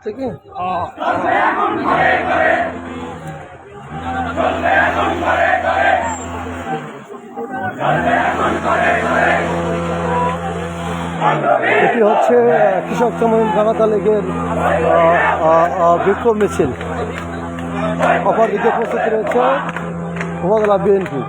থেকে এটি হচ্ছে কৃষক সমিতি জনতা লীগের বিক্ষোভ মিছিল। অপরদিকে প্রস্তুতি রয়েছে উপজেলা বিএনপি।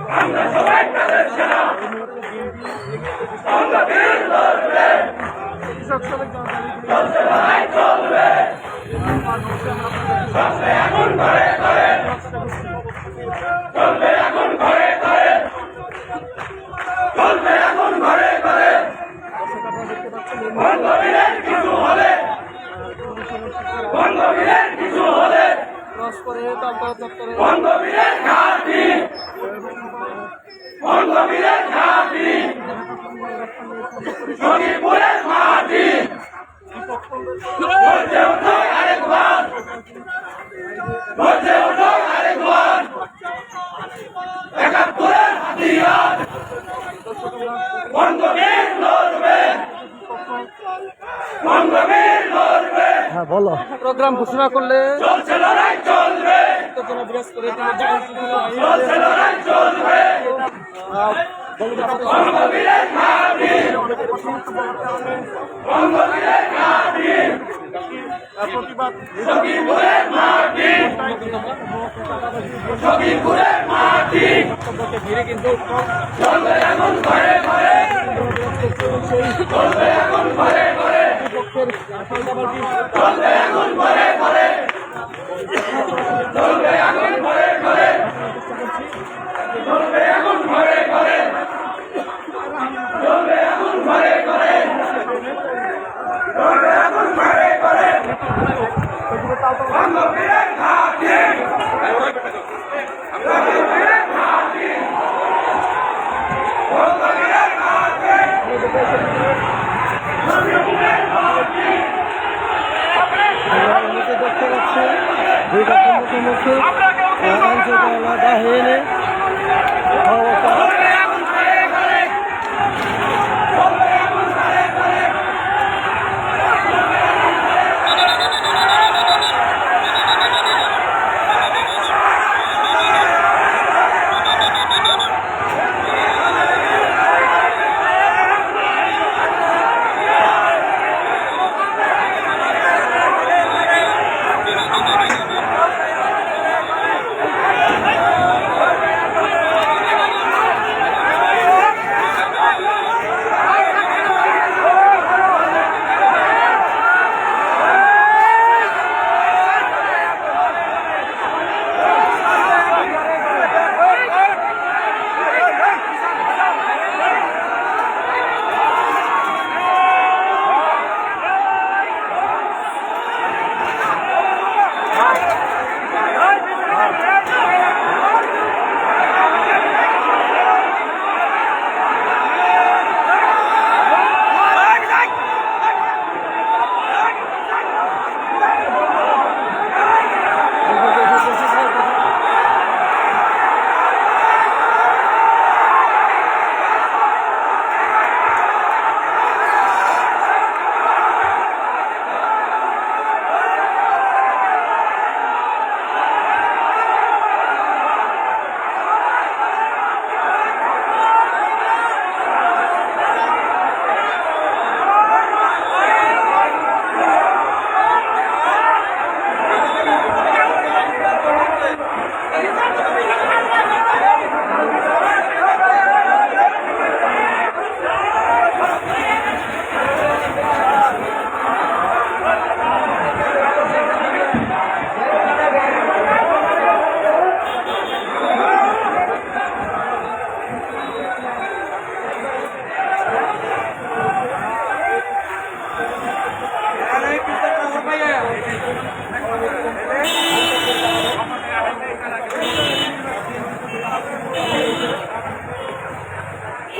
হ্যাঁ বলো, প্রোগ্রাম ঘোষণা করলে ঘিরে কিন্তু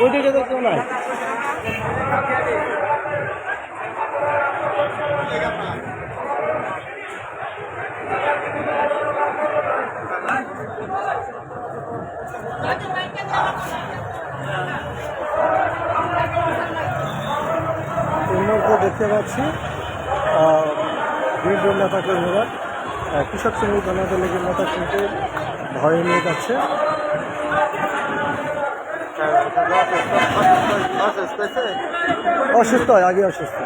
ওইদিকে তো কেউ নাই। দেখতে পাচ্ছি বিএনপির নেতা কর্মীরা কৃষক শ্রমিক জনতা লীগের নেতা কিন্তু ভয়ে নিয়ে যাচ্ছে। অসুস্থ হয়, আগে অসুস্থ।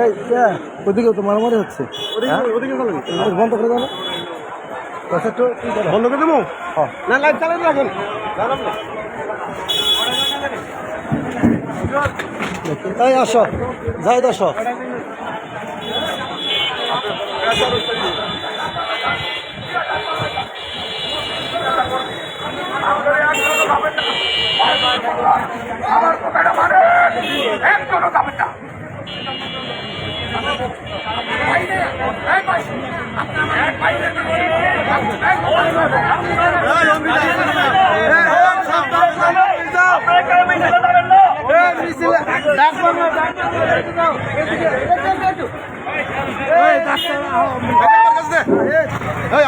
এই ওদিকেও তো মারামারি হচ্ছে, বন্ধ করে দাও না, বন্ধ করে দেবো না, লাইট চালাতে রাখেন। এই আসো, যাই আসো। আমার কথাটা মানে একজনও যাবেন না।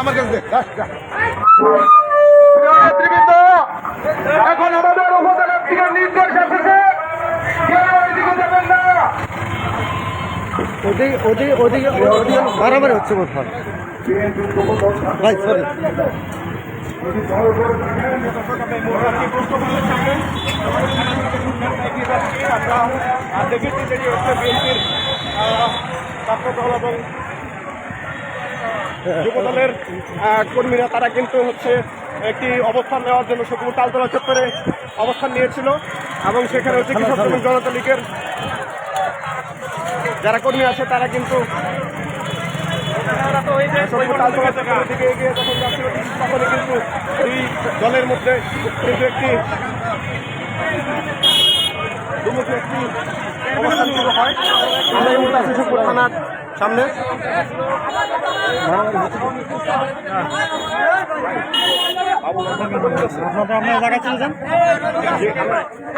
আমার কাছে এখন আমাদের উপজেলার থেকে নির্দেশ এসেছে, কেউ ওইদিকে যাবেন না। ওদিকে মারামারি হচ্ছে কোথাও। ভাই সরি, যুবদলের কর্মীরা তারা কিন্তু হচ্ছে একটি অবস্থান নেওয়ার জন্য শুধু তালতলা চত্বরে অবস্থান নিয়েছিল এবং সেখানে হচ্ছে কৃষক শ্রমিক জনতা লীগের যারা কর্মী আছে তারা কিন্তু তালতলা চত্বরের দিকে এগিয়ে যখন যাচ্ছিল তখনই কিন্তু দুই দলের মধ্যে কিন্তু একটি অবস্থান শুরু হয়। আমরা এই মুহূর্তে আছি সুখপুর থানার সামনে।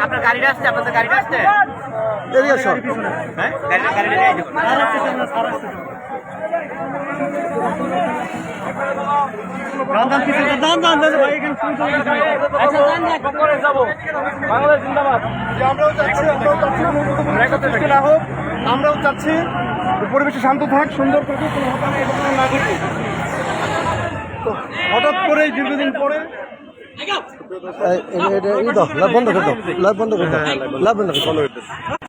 আপনার গাড়িটা আসছে, আপনাদের গাড়িটা আসছে, এদিকে আসো। হ্যাঁ গাড়িটা আমরাও চাচ্ছি পরিবেশে শান্ত থাক, সুন্দর থাকুক, কোনো হতাহত এই ঘটনা না ঘটুক। তো হঠাৎ করে দীর্ঘদিন পরে বন্ধ করে দাও, লাইভ বন্ধ করে দাও, লাইভ বন্ধ করে দাও।